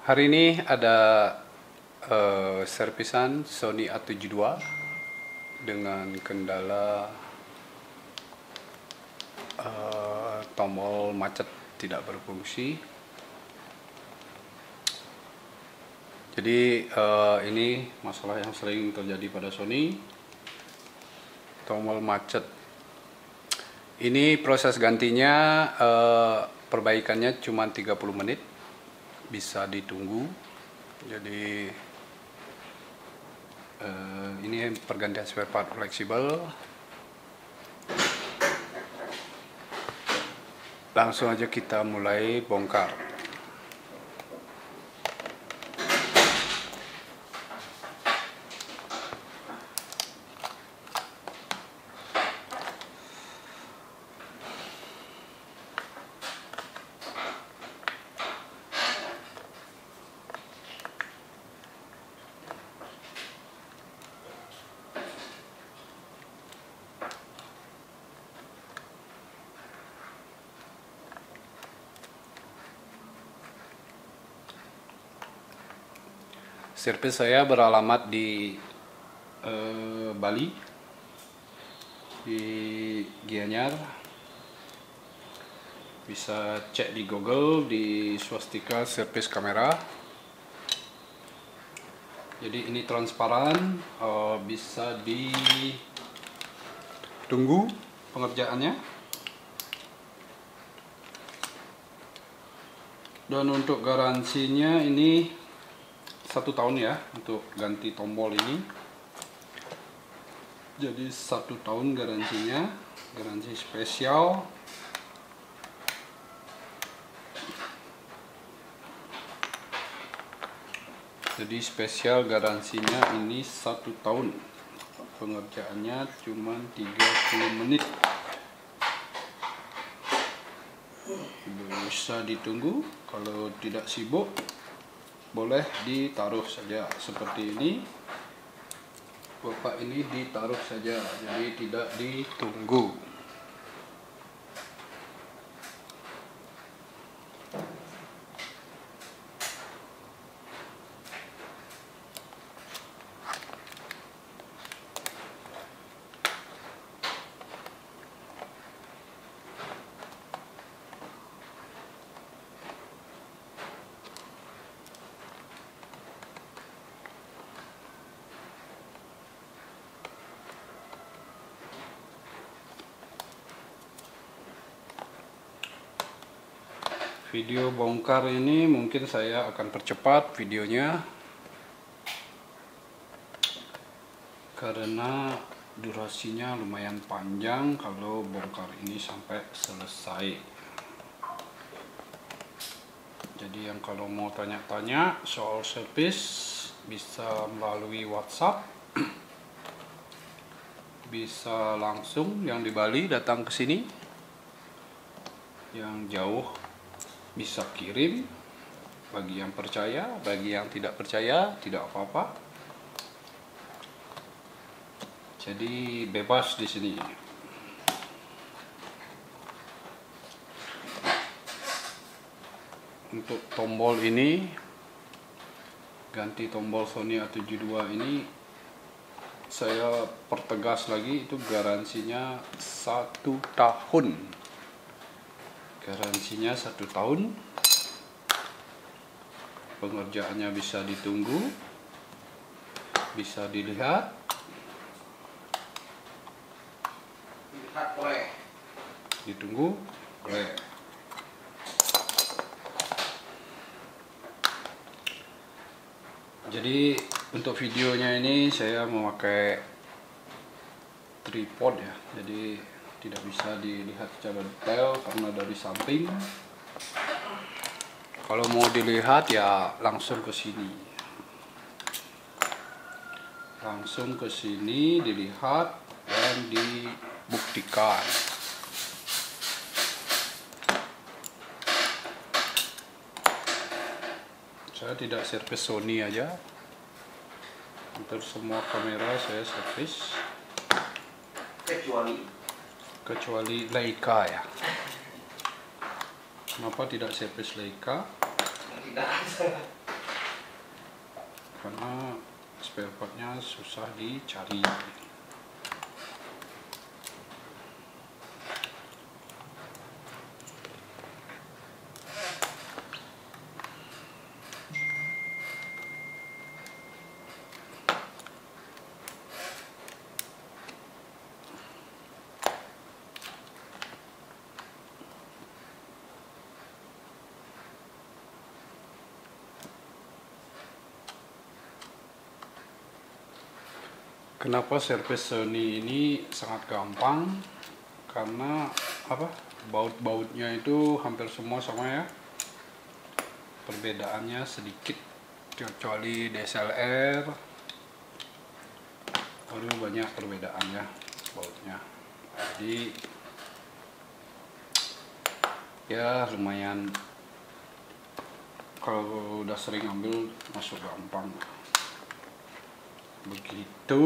Hari ini ada servisan Sony A72 dengan kendala tombol macet tidak berfungsi. Jadi ini masalah yang sering terjadi pada Sony, tombol macet. Ini proses gantinya, perbaikannya cuma 30 menit, bisa ditunggu. Jadi ini pergantian spare part fleksibel. Langsung aja kita mulai bongkar. Servis saya beralamat di Bali, di Gianyar. Bisa cek di Google, di Swastika Servis Kamera. Jadi ini transparan, bisa ditunggu pengerjaannya. Dan untuk garansinya ini 1 tahun ya, untuk ganti tombol ini. Jadi 1 tahun garansinya, garansi spesial. Jadi spesial garansinya ini 1 tahun. Pengerjaannya cuma 30 menit. Bisa ditunggu, kalau tidak sibuk boleh ditaruh saja seperti ini. Bapak ini ditaruh saja, jadi tidak ditunggu. Video bongkar ini mungkin saya akan percepat videonya karena durasinya lumayan panjang kalau bongkar ini sampai selesai. Jadi yang kalau mau tanya-tanya soal servis bisa melalui WhatsApp, bisa langsung yang di Bali datang ke sini, yang jauh bisa kirim. Bagi yang percaya, bagi yang tidak percaya tidak apa-apa. Jadi bebas di sini. Untuk tombol ini, ganti tombol Sony A72 ini, saya pertegas lagi, itu garansinya 1 tahun. Garansinya 1 tahun. Pengerjaannya bisa ditunggu, bisa dilihat. Ditunggu boleh. Jadi untuk videonya ini saya memakai tripod ya, jadi tidak bisa dilihat secara detail karena dari samping. Kalau mau dilihat ya langsung ke sini. Langsung ke sini dilihat dan dibuktikan. Saya tidak servis Sony aja. Untuk semua kamera saya servis. Kecuali Leica ya. Kenapa tidak servis Leica? Tidak. karena spare partnya susah dicari. Kenapa servis Sony ini sangat gampang? Karena baut-bautnya itu hampir semua sama ya. Perbedaannya sedikit, kecuali DSLR. Baru banyak perbedaannya bautnya. Jadi ya lumayan, kalau udah sering ambil masuk gampang. Begitu.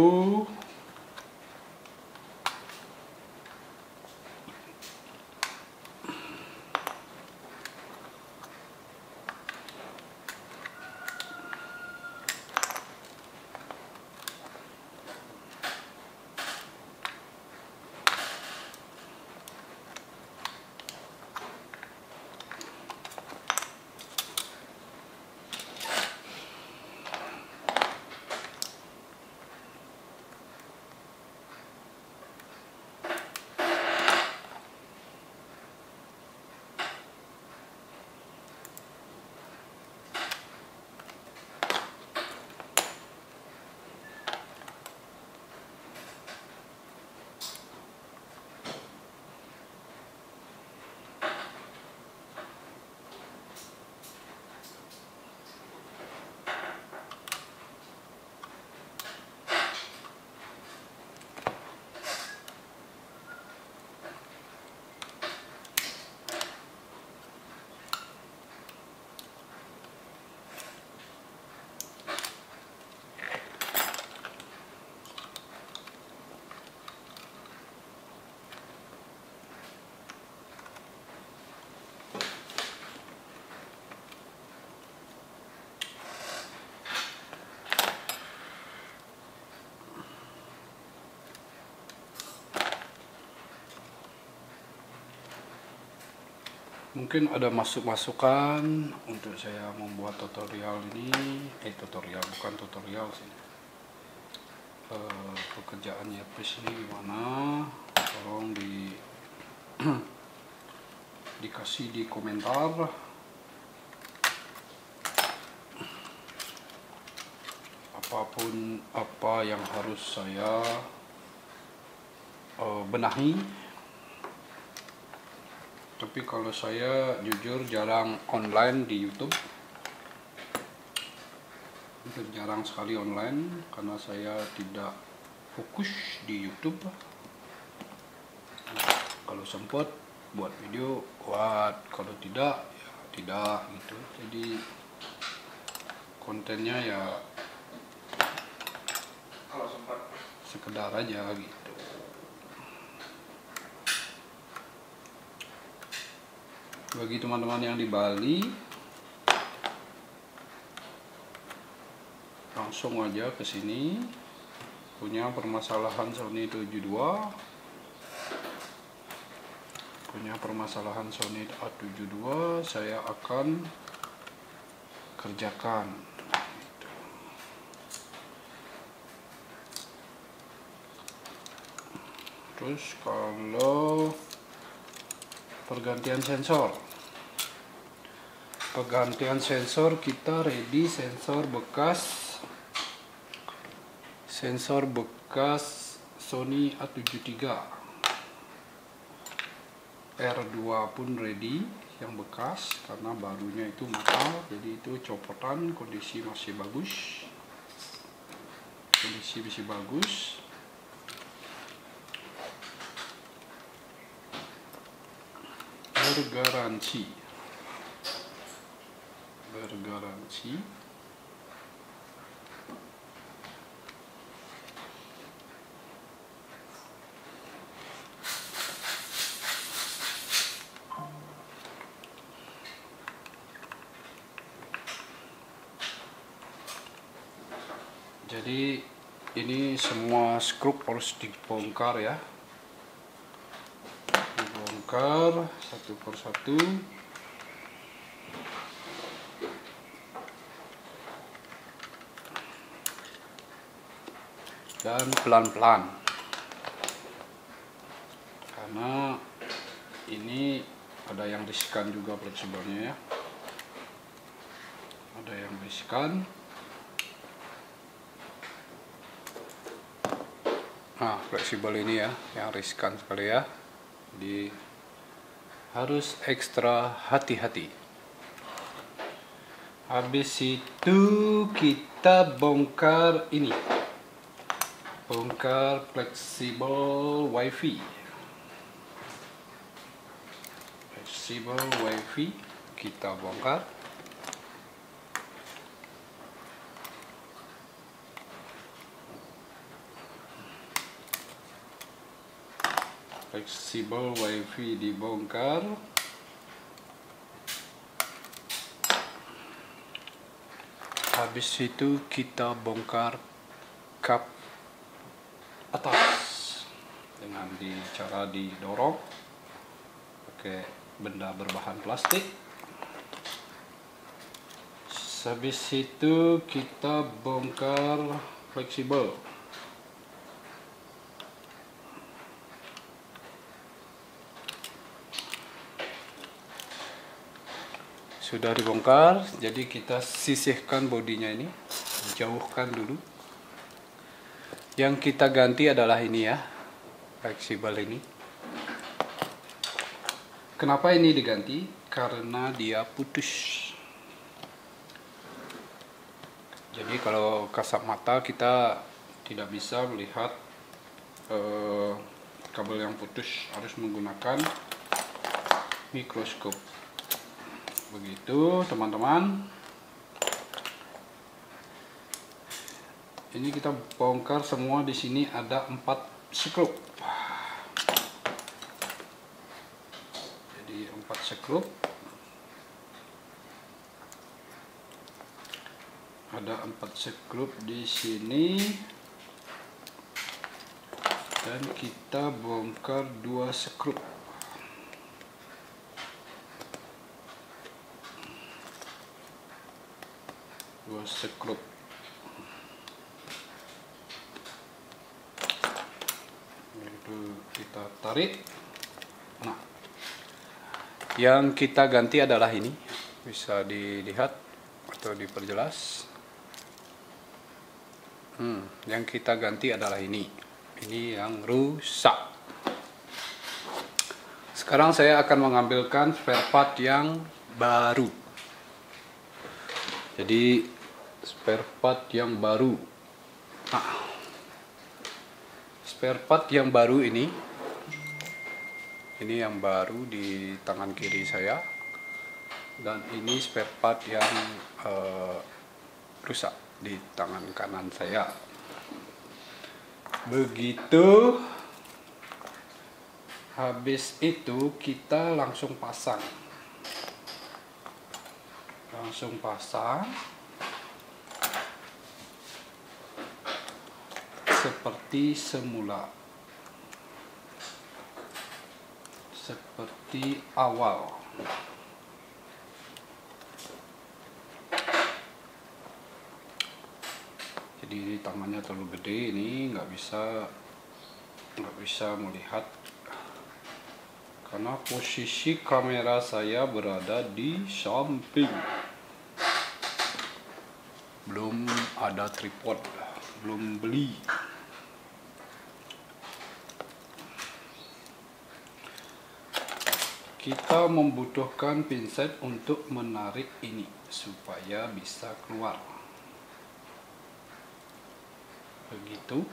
Mungkin ada masukan untuk saya membuat tutorial ini, bukan tutorial sih. Pekerjaan earpiece ini gimana? Tolong dikasih di komentar. Apapun apa yang harus saya benahi. Tapi kalau saya jujur jarang online di YouTube, jarang sekali online karena saya tidak fokus di YouTube. Kalau sempat buat video buat, kalau tidak ya tidak gitu. Jadi kontennya ya kalau sempat sekedar aja gitu. Bagi teman-teman yang di Bali, langsung aja ke sini. Punya permasalahan Sony 72, punya permasalahan Sony A72, saya akan kerjakan. Terus kalau pergantian sensor, kita ready sensor bekas Sony A73, R2 pun ready yang bekas karena barunya itu mahal, jadi itu copotan, kondisi masih bagus, bergaransi. Jadi ini semua skrup harus dibongkar ya, dibongkar satu persatu. Dan pelan-pelan, karena ini ada yang riskan juga fleksibelnya ya, ada yang riskan. Nah, fleksibel ini ya yang riskan sekali ya, jadi harus ekstra hati-hati. Habis itu kita bongkar ini, bongkar fleksibel wifi. Fleksibel wifi kita bongkar. Fleksibel wifi dibongkar. Habis itu kita bongkar kap atas dengan cara didorong pakai benda berbahan plastik. Habis itu kita bongkar fleksibel. Sudah dibongkar, jadi kita sisihkan bodinya ini, jauhkan dulu. Yang kita ganti adalah ini ya, fleksibel ini. Kenapa ini diganti? Karena dia putus. Jadi kalau kasat mata kita tidak bisa melihat kabel yang putus, harus menggunakan mikroskop. Begitu teman-teman. Ini kita bongkar semua. Di sini ada 4 skrup. Jadi 4 skrup. Ada 4 skrup di sini. Dan kita bongkar 2 skrup. Skrup. Itu kita tarik. Nah, yang kita ganti adalah ini, bisa dilihat atau diperjelas. Yang kita ganti adalah ini yang rusak. Sekarang saya akan mengambilkan spare part yang baru. Jadi spare part yang baru. Nah, spare part yang baru ini yang baru di tangan kiri saya, dan ini spare part yang rusak di tangan kanan saya. Begitu. Habis itu kita langsung pasang. Seperti semula, seperti awal. Jadi tangannya terlalu gede, ini nggak bisa melihat karena posisi kamera saya berada di samping. Belum ada tripod, belum beli. Kita membutuhkan pinset untuk menarik ini supaya bisa keluar. Begitu.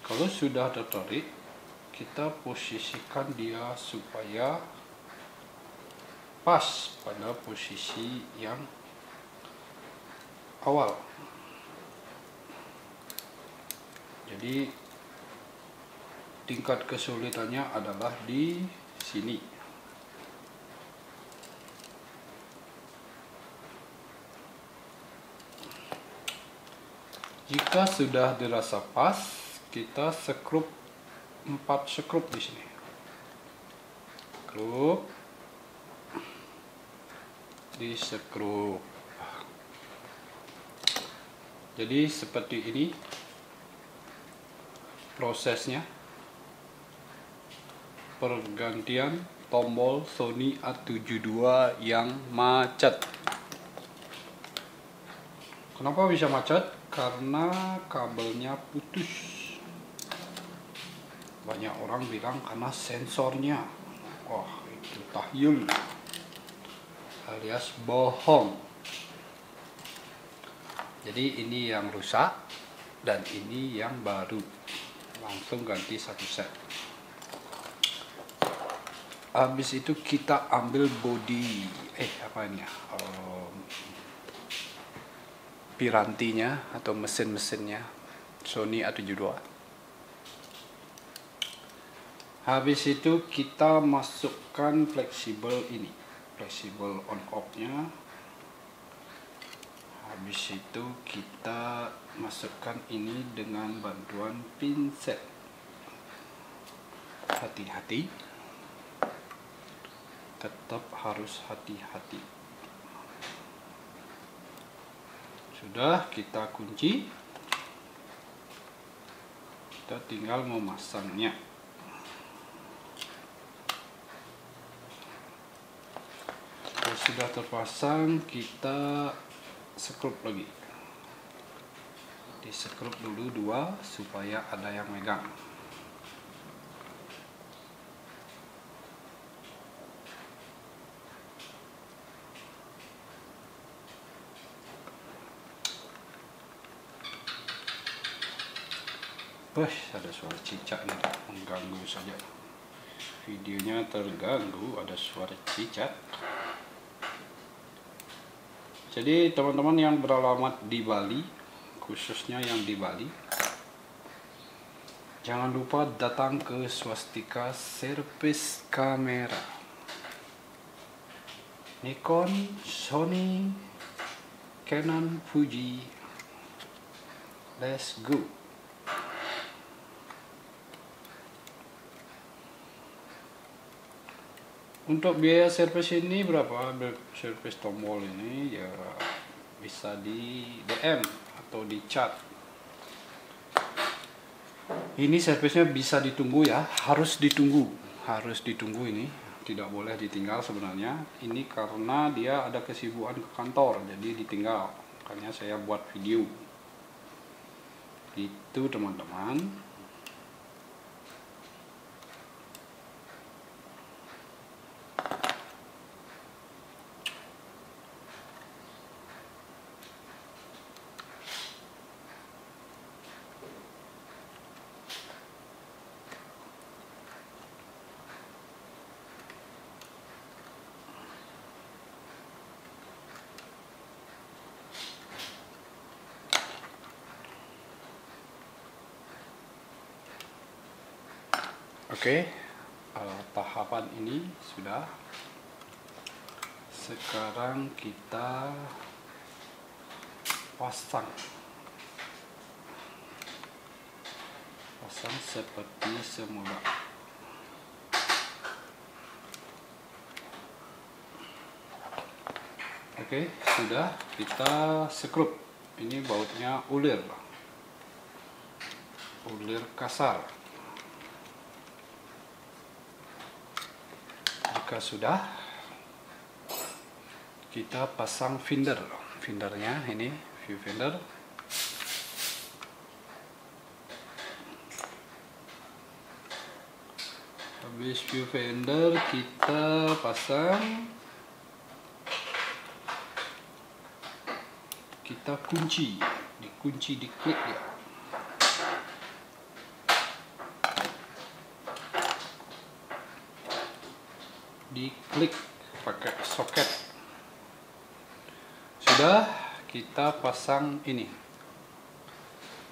Kalau sudah tertarik, kita posisikan dia supaya pas pada posisi yang awal. Jadi tingkat kesulitannya adalah di sini. Jika sudah dirasa pas, kita skrup 4 skrup di sini. Skrup, di skrup. Jadi seperti ini prosesnya pergantian tombol Sony A72 yang macet. Kenapa bisa macet? Karena kabelnya putus. Banyak orang bilang karena sensornya. Wah, itu tahyul alias bohong. Jadi ini yang rusak dan ini yang baru. Langsung ganti satu set. Habis itu kita ambil body apa ini ya, pirantinya atau mesin-mesinnya Sony A72. Habis itu kita masukkan fleksibel ini, fleksibel on off nya. Habis itu kita masukkan ini dengan bantuan pinset. Hati-hati, tetap harus hati-hati. Sudah kita kunci, kita tinggal memasangnya. Kalau sudah terpasang, kita skrup lagi. Di skrup dulu 2 supaya ada yang megang. Ada suara cicak nih, mengganggu saja. Videonya terganggu, ada suara cicak. Jadi teman-teman yang beralamat di Bali, khususnya yang di Bali, jangan lupa datang ke Swastika Servis Kamera. Nikon, Sony, Canon, Fuji. Let's go. Untuk biaya servis ini berapa? Servis tombol ini ya bisa di DM atau di chat. Ini servisnya bisa ditunggu ya, harus ditunggu ini, tidak boleh ditinggal sebenarnya. Ini karena dia ada kesibukan ke kantor, jadi ditinggal. Makanya saya buat video. Itu teman-teman. Oke, tahapan ini sudah. Sekarang kita pasang seperti semula. Oke, sudah kita skrup. Ini bautnya ulir kasar. Jika sudah, kita pasang findernya ini, viewfinder. Habis viewfinder kita pasang, kita dikunci, diklik ya. Diklik pakai soket. Sudah, kita pasang ini.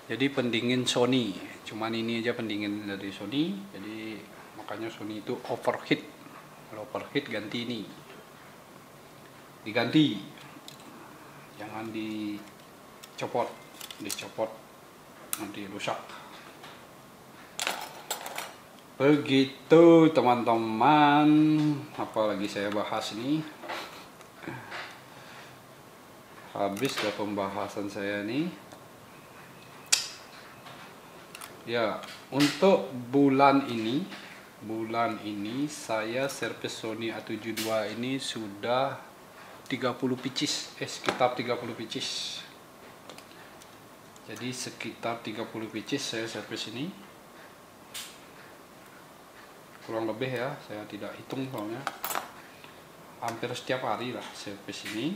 Jadi pendingin Sony, cuman ini aja pendingin dari Sony. Jadi makanya Sony itu overheat. Kalau overheat ganti ini, diganti, jangan dicopot nanti rusak. Begitu teman-teman, apalagi saya bahas ini. Habislah pembahasan saya nih. Ya, untuk bulan ini saya servis Sony A72 ini sudah 30 pieces, sekitar 30 pieces. Jadi sekitar 30 pieces saya servis ini. Kurang lebih ya, saya tidak hitung soalnya. Hampir setiap hari lah servis ini.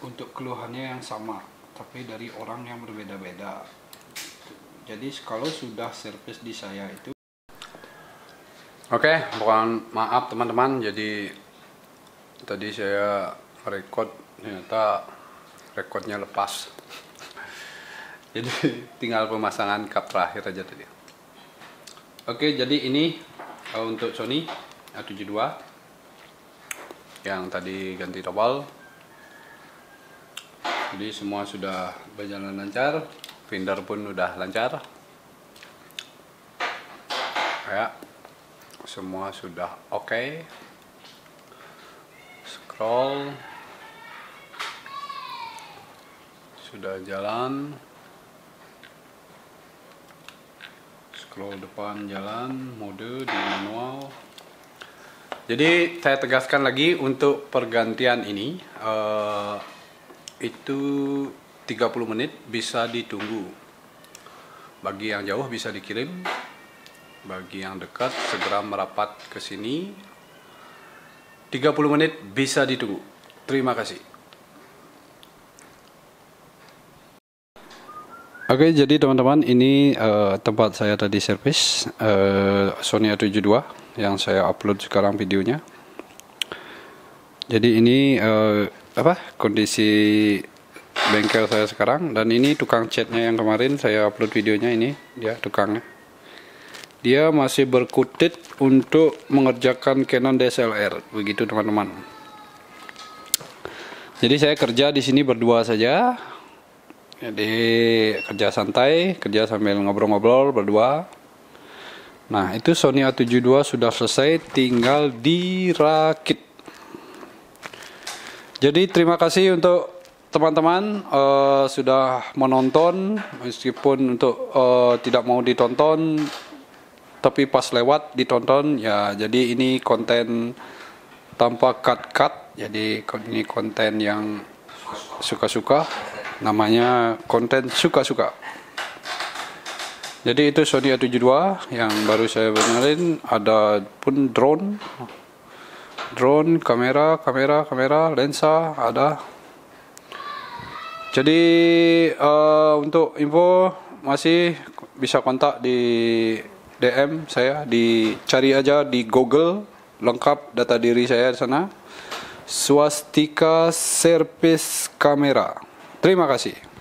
Untuk keluhannya yang sama, tapi dari orang yang berbeda-beda. Jadi kalau sudah servis di saya itu. Oke, mohon maaf teman-teman. Jadi tadi saya record, ternyata recordnya lepas. Jadi tinggal pemasangan kap terakhir aja tadi. Oke, jadi ini untuk Sony A72 yang tadi ganti tombol. Jadi semua sudah berjalan lancar, finder pun udah lancar. Ya, semua sudah oke. Scroll sudah jalan. Scroll depan jalan, mode di manual. Jadi saya tegaskan lagi untuk pergantian ini itu 30 menit bisa ditunggu. Bagi yang jauh bisa dikirim, bagi yang dekat segera merapat ke sini. 30 menit bisa ditunggu. Terima kasih. Oke, jadi teman-teman, ini tempat saya tadi servis Sony A72 yang saya upload sekarang videonya. Jadi ini kondisi bengkel saya sekarang, dan ini tukang catnya yang kemarin saya upload videonya. Ini dia tukangnya. Dia masih berkutit untuk mengerjakan Canon DSLR, begitu teman-teman. Jadi saya kerja di sini berdua saja. Jadi kerja santai, kerja sambil ngobrol-ngobrol berdua. Nah, itu Sony A72 sudah selesai, tinggal dirakit. Jadi terima kasih untuk teman-teman sudah menonton, meskipun untuk tidak mau ditonton, tapi pas lewat ditonton ya. Jadi ini konten tanpa cut-cut, jadi ini konten yang suka-suka. Namanya konten suka-suka. Jadi itu Sony A72 yang baru saya benerin. Ada pun drone, kamera, lensa ada. Jadi untuk info masih bisa kontak di DM saya, dicari aja di Google, lengkap data diri saya di sana. Swastika Service Kamera. Terima kasih.